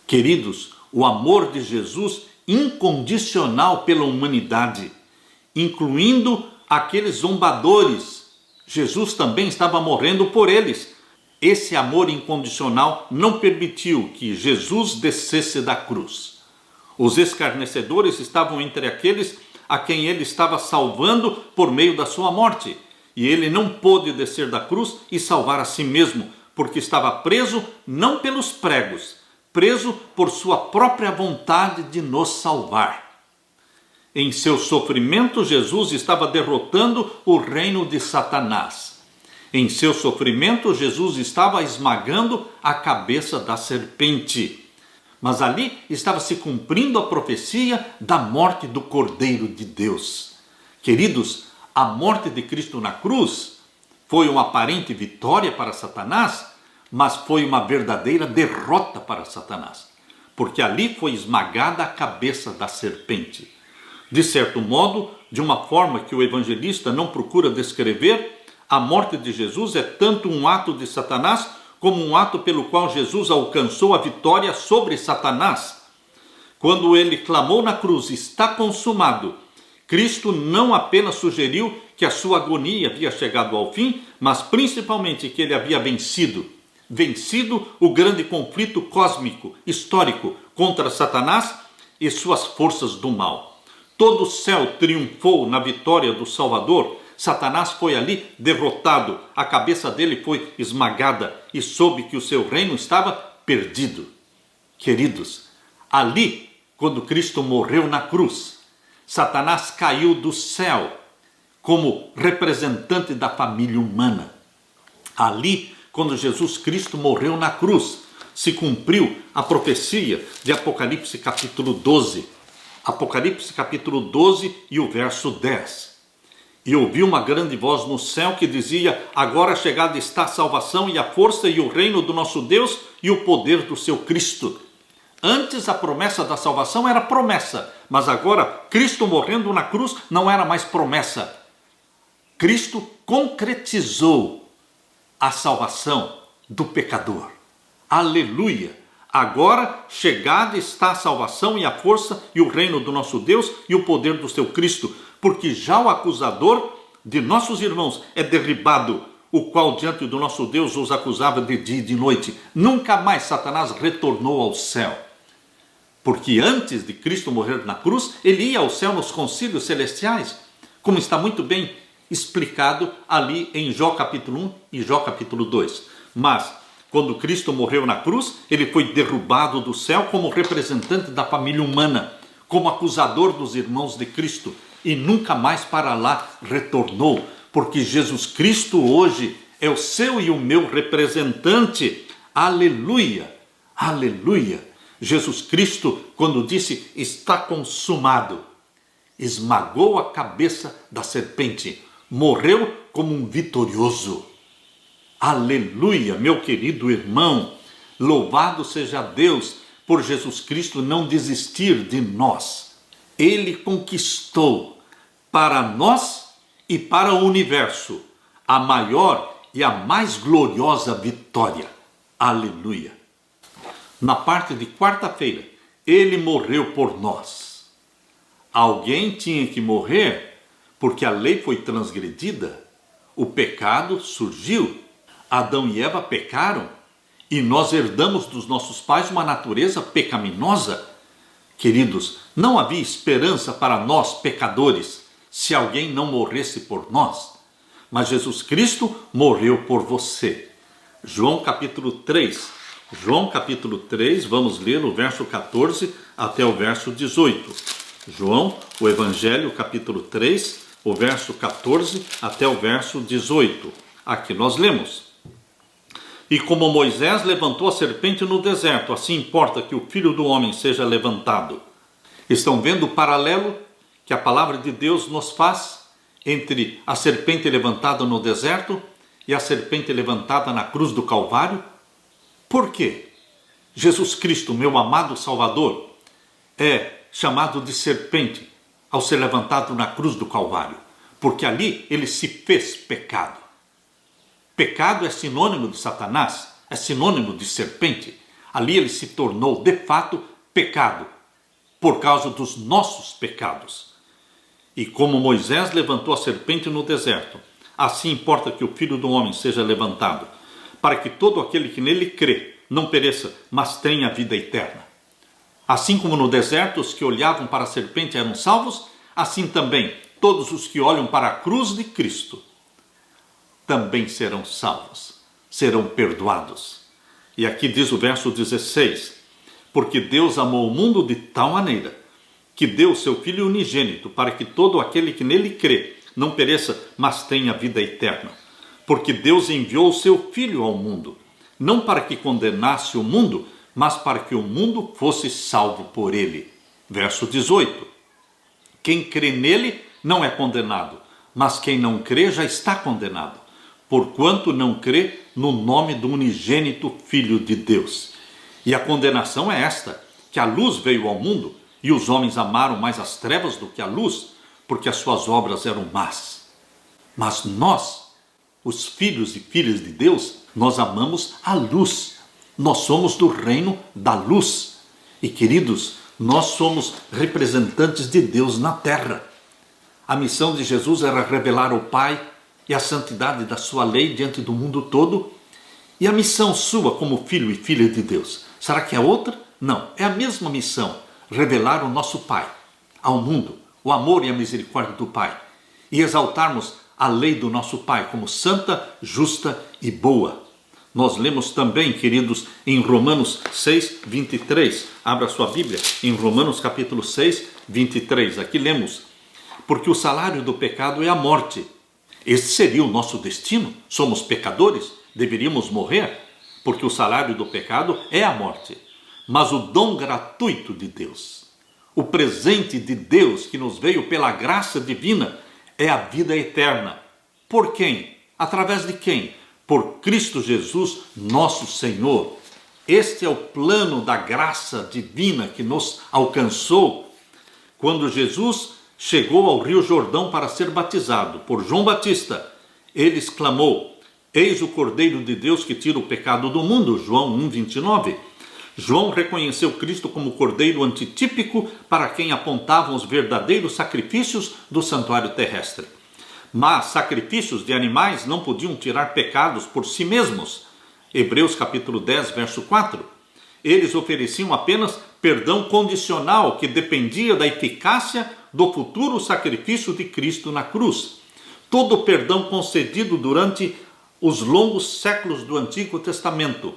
Queridos, o amor de Jesus incondicional pela humanidade, incluindo aqueles zombadores, Jesus também estava morrendo por eles. Esse amor incondicional não permitiu que Jesus descesse da cruz. Os escarnecedores estavam entre aqueles a quem ele estava salvando por meio da sua morte. E ele não pôde descer da cruz e salvar a si mesmo, porque estava preso não pelos pregos, preso por sua própria vontade de nos salvar. Em seu sofrimento, Jesus estava derrotando o reino de Satanás. Em seu sofrimento, Jesus estava esmagando a cabeça da serpente. Mas ali estava se cumprindo a profecia da morte do Cordeiro de Deus. Queridos, a morte de Cristo na cruz foi uma aparente vitória para Satanás, mas foi uma verdadeira derrota para Satanás, porque ali foi esmagada a cabeça da serpente. De certo modo, de uma forma que o evangelista não procura descrever, a morte de Jesus é tanto um ato de Satanás como um ato pelo qual Jesus alcançou a vitória sobre Satanás. Quando ele clamou na cruz, está consumado, Cristo não apenas sugeriu que a sua agonia havia chegado ao fim, mas principalmente que ele havia vencido o grande conflito cósmico, histórico, contra Satanás e suas forças do mal. Todo o céu triunfou na vitória do Salvador. Satanás foi ali derrotado, a cabeça dele foi esmagada e soube que o seu reino estava perdido. Queridos, ali, quando Cristo morreu na cruz, Satanás caiu do céu como representante da família humana. Ali, quando Jesus Cristo morreu na cruz, se cumpriu a profecia de Apocalipse capítulo 12. Apocalipse capítulo 12 e o verso 10. E ouvi uma grande voz no céu que dizia: agora chegada está a salvação e a força e o reino do nosso Deus e o poder do seu Cristo. Antes a promessa da salvação era promessa, mas agora Cristo morrendo na cruz não era mais promessa. Cristo concretizou a salvação do pecador. Aleluia! Agora chegada está a salvação e a força e o reino do nosso Deus e o poder do seu Cristo, porque já o acusador de nossos irmãos é derribado, o qual diante do nosso Deus os acusava de dia e de noite. Nunca mais Satanás retornou ao céu, porque antes de Cristo morrer na cruz, ele ia ao céu nos concílios celestiais, como está muito bem explicado ali em Jó capítulo 1 e Jó capítulo 2. Mas quando Cristo morreu na cruz, ele foi derrubado do céu como representante da família humana, como acusador dos irmãos de Cristo, e nunca mais para lá retornou, porque Jesus Cristo hoje é o seu e o meu representante. Aleluia, aleluia. Jesus Cristo, quando disse está consumado, esmagou a cabeça da serpente, morreu como um vitorioso. Aleluia, meu querido irmão, louvado seja Deus por Jesus Cristo não desistir de nós. Ele conquistou para nós e para o universo a maior e a mais gloriosa vitória. Aleluia. Na parte de quarta-feira, ele morreu por nós. Alguém tinha que morrer porque a lei foi transgredida, o pecado surgiu. Adão e Eva pecaram e nós herdamos dos nossos pais uma natureza pecaminosa. Queridos, não havia esperança para nós pecadores se alguém não morresse por nós. Mas Jesus Cristo morreu por você. João capítulo 3. João capítulo 3, vamos ler o verso 14 até o verso 18. João, o Evangelho capítulo 3, o verso 14 até o verso 18. Aqui nós lemos: e como Moisés levantou a serpente no deserto, assim importa que o Filho do Homem seja levantado. Estão vendo o paralelo que a palavra de Deus nos faz entre a serpente levantada no deserto e a serpente levantada na cruz do Calvário? Por quê? Jesus Cristo, meu amado Salvador, é chamado de serpente ao ser levantado na cruz do Calvário, porque ali ele se fez pecado. Pecado é sinônimo de Satanás, é sinônimo de serpente. Ali ele se tornou, de fato, pecado, por causa dos nossos pecados. E como Moisés levantou a serpente no deserto, assim importa que o Filho do Homem seja levantado, para que todo aquele que nele crê não pereça, mas tenha vida eterna. Assim como no deserto os que olhavam para a serpente eram salvos, assim também todos os que olham para a cruz de Cristo também serão salvos, serão perdoados. E aqui diz o verso 16: porque Deus amou o mundo de tal maneira que deu o seu Filho unigênito, para que todo aquele que nele crê não pereça, mas tenha vida eterna. Porque Deus enviou o seu Filho ao mundo, não para que condenasse o mundo, mas para que o mundo fosse salvo por ele. Verso 18: quem crê nele não é condenado, mas quem não crê já está condenado, porquanto não crê no nome do unigênito Filho de Deus. E a condenação é esta, que a luz veio ao mundo, e os homens amaram mais as trevas do que a luz, porque as suas obras eram más. Mas nós, os filhos e filhas de Deus, nós amamos a luz. Nós somos do reino da luz. E queridos, Nós somos representantes de Deus na terra. A missão de Jesus era revelar o Pai e a santidade da sua lei diante do mundo todo. E a missão sua como filho e filha de Deus, será que é outra? Não, é a mesma missão, revelar o nosso Pai ao mundo, o amor e a misericórdia do Pai, e exaltarmos a lei do nosso Pai como santa, justa e boa. Nós lemos também, queridos, em Romanos 6, 23. Abra sua Bíblia em Romanos capítulo 6, 23. Aqui lemos: porque o salário do pecado é a morte. Este seria o nosso destino? Somos pecadores? Deveríamos morrer? Porque o salário do pecado é a morte. Mas o dom gratuito de Deus, o presente de Deus que nos veio pela graça divina, é a vida eterna. Por quem? Através de quem? Por Cristo Jesus, nosso Senhor. Este é o plano da graça divina que nos alcançou quando Jesus chegou ao Rio Jordão para ser batizado por João Batista. Ele exclamou: eis o Cordeiro de Deus que tira o pecado do mundo. João 1:29. João reconheceu Cristo como Cordeiro antitípico para quem apontavam os verdadeiros sacrifícios do santuário terrestre. Mas sacrifícios de animais não podiam tirar pecados por si mesmos. Hebreus capítulo 10, verso 4. Eles ofereciam apenas perdão condicional que dependia da eficácia do futuro sacrifício de Cristo na cruz. Todo o perdão concedido durante os longos séculos do Antigo Testamento,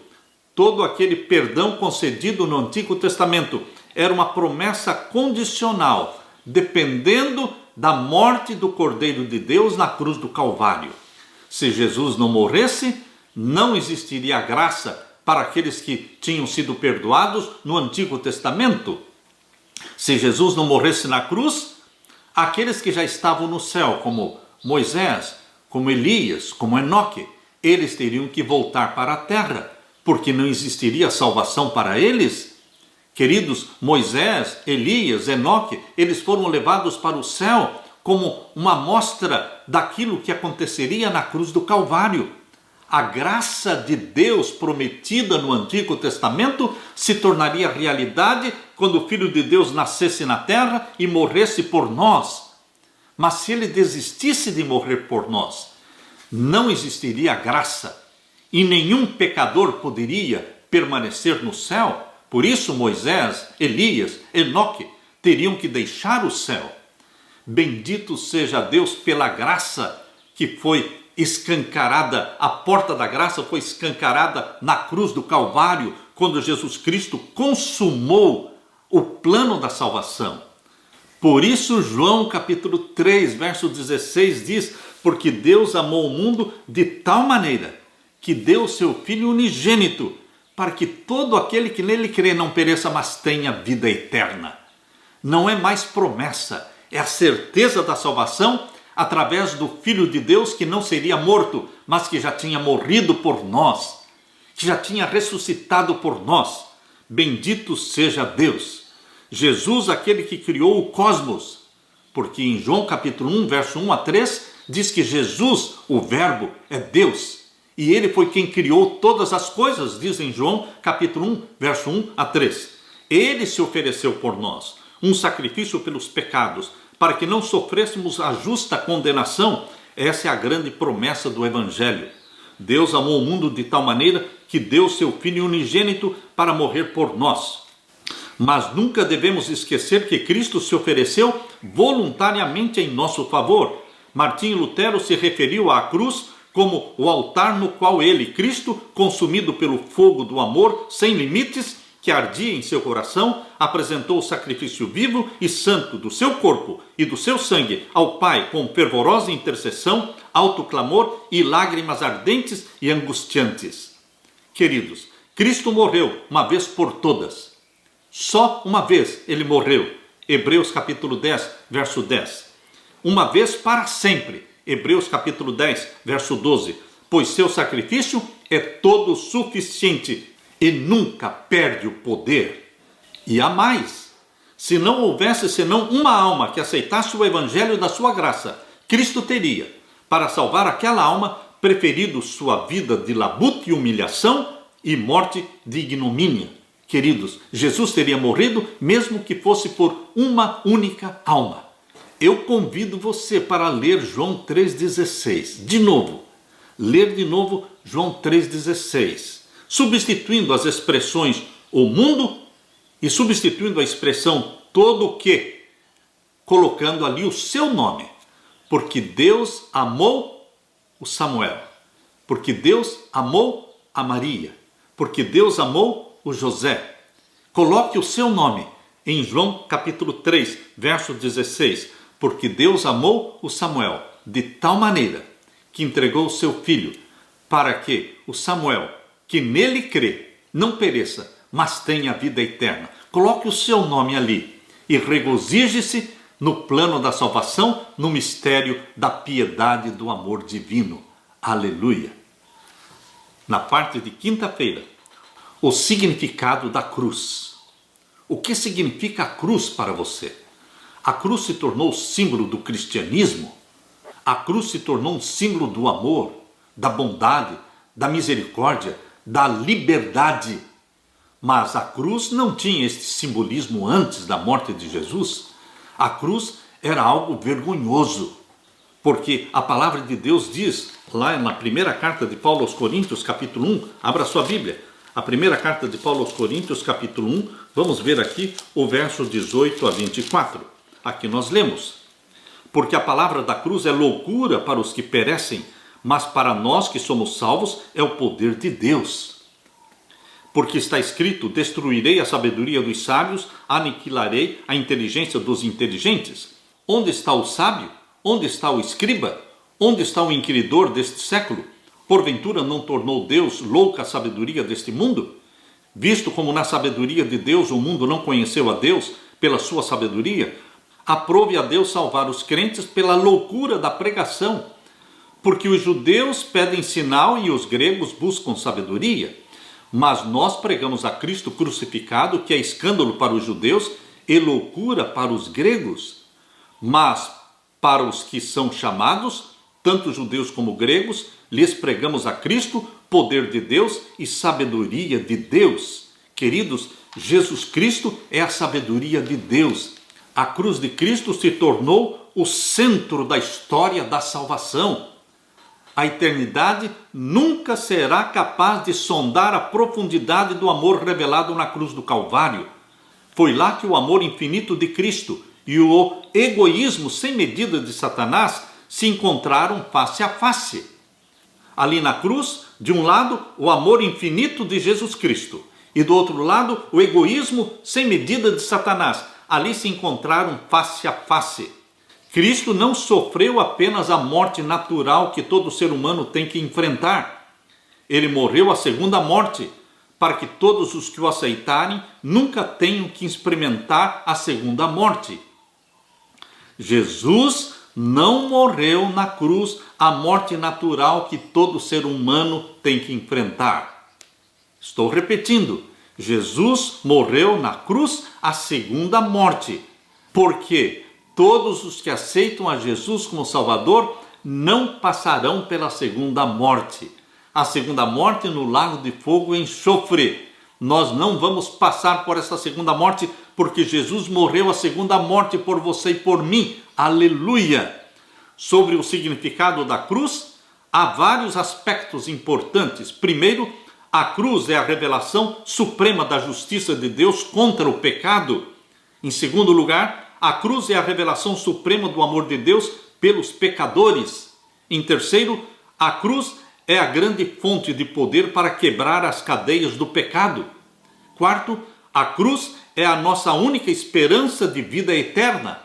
todo aquele perdão concedido no Antigo Testamento era uma promessa condicional, dependendo da morte do Cordeiro de Deus na cruz do Calvário. Se Jesus não morresse, não existiria graça para aqueles que tinham sido perdoados no Antigo Testamento. Se Jesus não morresse na cruz, aqueles que já estavam no céu, como Moisés, como Elias, como Enoque, eles teriam que voltar para a terra, porque não existiria salvação para eles. Queridos, Moisés, Elias, Enoque, eles foram levados para o céu como uma amostra daquilo que aconteceria na cruz do Calvário. A graça de Deus prometida no Antigo Testamento se tornaria realidade quando o Filho de Deus nascesse na terra e morresse por nós. Mas se ele desistisse de morrer por nós, não existiria graça e nenhum pecador poderia permanecer no céu. Por isso Moisés, Elias, Enoque teriam que deixar o céu. Bendito seja Deus pela graça que foi escancarada, a porta da graça foi escancarada na cruz do Calvário, quando Jesus Cristo consumou o plano da salvação. Por isso João capítulo 3, verso 16 diz: porque Deus amou o mundo de tal maneira que deu o seu Filho unigênito, para que todo aquele que nele crê não pereça, mas tenha vida eterna. Não é mais promessa, é a certeza da salvação através do Filho de Deus que não seria morto, mas que já tinha morrido por nós, que já tinha ressuscitado por nós. Bendito seja Deus. Jesus, aquele que criou o cosmos, porque em João capítulo 1, verso 1 a 3, diz que Jesus, o Verbo, é Deus. E ele foi quem criou todas as coisas, diz em João capítulo 1, verso 1 a 3. Ele se ofereceu por nós, um sacrifício pelos pecados, para que não sofrêssemos a justa condenação. Essa é a grande promessa do Evangelho. Deus amou o mundo de tal maneira que deu seu Filho unigênito para morrer por nós. Mas nunca devemos esquecer que Cristo se ofereceu voluntariamente em nosso favor. Martinho Lutero se referiu à cruz como o altar no qual ele, Cristo, consumido pelo fogo do amor sem limites, que ardia em seu coração, apresentou o sacrifício vivo e santo do seu corpo e do seu sangue ao Pai com fervorosa intercessão, alto clamor e lágrimas ardentes e angustiantes. Queridos, Cristo morreu uma vez por todas. Só uma vez ele morreu. Hebreus capítulo 10, verso 10. Uma vez para sempre. Hebreus capítulo 10, verso 12. Pois seu sacrifício é todo suficiente e nunca perde o poder. E há mais. Se não houvesse senão uma alma que aceitasse o evangelho da sua graça, Cristo teria, para salvar aquela alma, preferido sua vida de labuta e humilhação e morte de ignomínia. Queridos, Jesus teria morrido mesmo que fosse por uma única alma. Eu convido você para ler João 3,16. De novo, ler de novo João 3,16. Substituindo as expressões o mundo e substituindo a expressão todo o que, colocando ali o seu nome. Porque Deus amou o Samuel. Porque Deus amou a Maria. Porque Deus amou o José. Coloque o seu nome em João capítulo 3, verso 16. Porque Deus amou o Samuel de tal maneira que entregou o seu filho para que o Samuel, que nele crê, não pereça, mas tenha vida eterna. Coloque o seu nome ali e regozije-se no plano da salvação, no mistério da piedade do amor divino. Aleluia! Na parte de quinta-feira, o significado da cruz. O que significa a cruz para você? A cruz se tornou símbolo do cristianismo. A cruz se tornou um símbolo do amor, da bondade, da misericórdia, da liberdade. Mas a cruz não tinha este simbolismo antes da morte de Jesus. A cruz era algo vergonhoso, porque a palavra de Deus diz, lá na primeira carta de Paulo aos Coríntios, capítulo 1, abra sua Bíblia, a primeira carta de Paulo aos Coríntios, capítulo 1, vamos ver aqui o verso 18 a 24. Aqui nós lemos: porque a palavra da cruz é loucura para os que perecem, mas para nós que somos salvos é o poder de Deus. Porque está escrito: destruirei a sabedoria dos sábios, aniquilarei a inteligência dos inteligentes. Onde está o sábio? Onde está o escriba? Onde está o inquiridor deste século? Porventura não tornou Deus louca a sabedoria deste mundo? Visto como na sabedoria de Deus o mundo não conheceu a Deus pela sua sabedoria, aprove a Deus salvar os crentes pela loucura da pregação, porque os judeus pedem sinal e os gregos buscam sabedoria. Mas nós pregamos a Cristo crucificado, que é escândalo para os judeus e loucura para os gregos. Mas para os que são chamados, tanto judeus como gregos, lhes pregamos a Cristo, poder de Deus e sabedoria de Deus. Queridos, Jesus Cristo é a sabedoria de Deus. A cruz de Cristo se tornou o centro da história da salvação. A eternidade nunca será capaz de sondar a profundidade do amor revelado na cruz do Calvário. Foi lá que o amor infinito de Cristo e o egoísmo sem medida de Satanás se encontraram face a face. Ali na cruz, de um lado, o amor infinito de Jesus Cristo, e do outro lado, o egoísmo sem medida de Satanás. Ali se encontraram face a face. Cristo não sofreu apenas a morte natural que todo ser humano tem que enfrentar. Ele morreu a segunda morte, para que todos os que o aceitarem nunca tenham que experimentar a segunda morte. Jesus não morreu na cruz a morte natural que todo ser humano tem que enfrentar. Estou repetindo, Jesus morreu na cruz a segunda morte, porque todos os que aceitam a Jesus como Salvador não passarão pela segunda morte. A segunda morte no lago de fogo e enxofre. Nós não vamos passar por essa segunda morte, porque Jesus morreu a segunda morte por você e por mim. Aleluia! Sobre o significado da cruz, há vários aspectos importantes. Primeiro, a cruz é a revelação suprema da justiça de Deus contra o pecado. Em segundo lugar, a cruz é a revelação suprema do amor de Deus pelos pecadores. Em terceiro, a cruz é a grande fonte de poder para quebrar as cadeias do pecado. Quarto, a cruz é a nossa única esperança de vida eterna.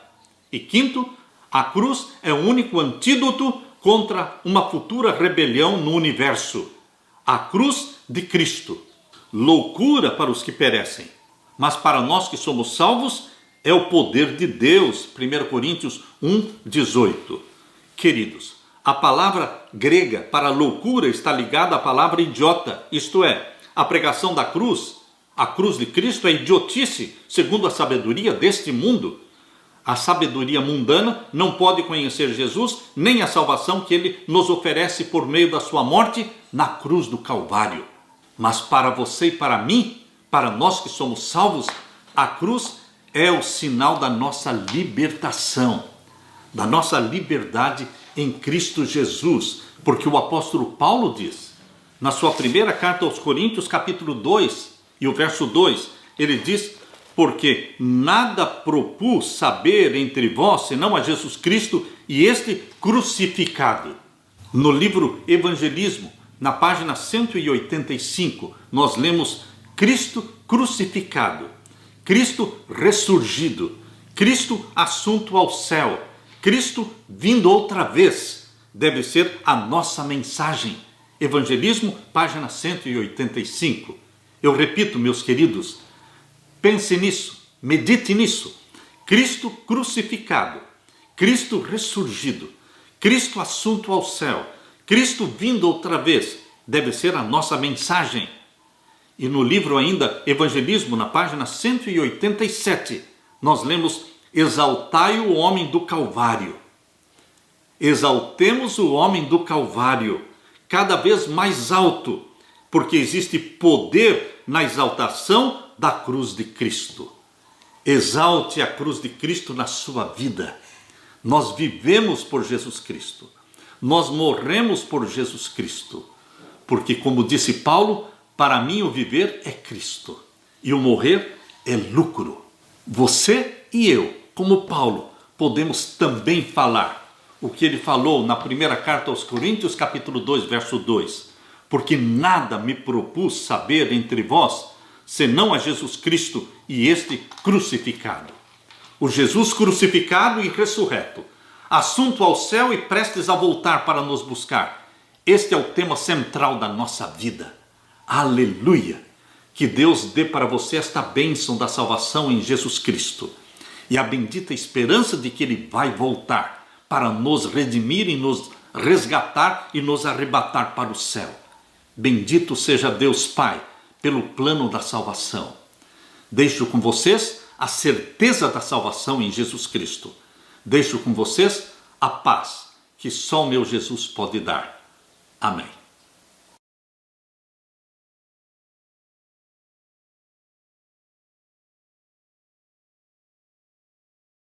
E quinto, a cruz é o único antídoto contra uma futura rebelião no universo. A cruz de Cristo. Loucura para os que perecem, mas para nós que somos salvos, é o poder de Deus. 1 Coríntios 1:18. Queridos, a palavra grega para loucura está ligada à palavra idiota, isto é, a pregação da cruz. A cruz de Cristo é idiotice, segundo a sabedoria deste mundo. A sabedoria mundana não pode conhecer Jesus, nem a salvação que ele nos oferece por meio da sua morte na cruz do Calvário. Mas para você e para mim, para nós que somos salvos, a cruz é o sinal da nossa libertação, da nossa liberdade em Cristo Jesus. Porque o apóstolo Paulo diz, na sua primeira carta aos Coríntios, capítulo 2, e o verso 2, ele diz: porque nada propus saber entre vós, senão a Jesus Cristo e este crucificado. No livro Evangelismo, na página 185, nós lemos Cristo crucificado, Cristo ressurgido, Cristo assunto ao céu, Cristo vindo outra vez. Deve ser a nossa mensagem. Evangelismo, página 185. Eu repito, meus queridos, pense nisso, medite nisso. Cristo crucificado, Cristo ressurgido, Cristo assunto ao céu, Cristo vindo outra vez, deve ser a nossa mensagem. E no livro ainda, Evangelismo, na página 187, nós lemos: exaltai o homem do Calvário. Exaltemos o homem do Calvário, cada vez mais alto, porque existe poder na exaltação da cruz de Cristo. Exalte a cruz de Cristo na sua vida. Nós vivemos por Jesus Cristo. Nós morremos por Jesus Cristo. Porque, como disse Paulo, para mim o viver é Cristo e o morrer é lucro. Você e eu, como Paulo, podemos também falar o que ele falou na primeira carta aos Coríntios, capítulo 2, verso 2. Porque nada me propus saber entre vós, senão a Jesus Cristo e este crucificado. O Jesus crucificado e ressurreto, assunto ao céu e prestes a voltar para nos buscar. Este é o tema central da nossa vida. Aleluia! Que Deus dê para você esta bênção da salvação em Jesus Cristo e a bendita esperança de que Ele vai voltar para nos redimir e nos resgatar e nos arrebatar para o céu. Bendito seja Deus Pai pelo plano da salvação. Deixo com vocês a certeza da salvação em Jesus Cristo. Deixo com vocês a paz que só o meu Jesus pode dar. Amém.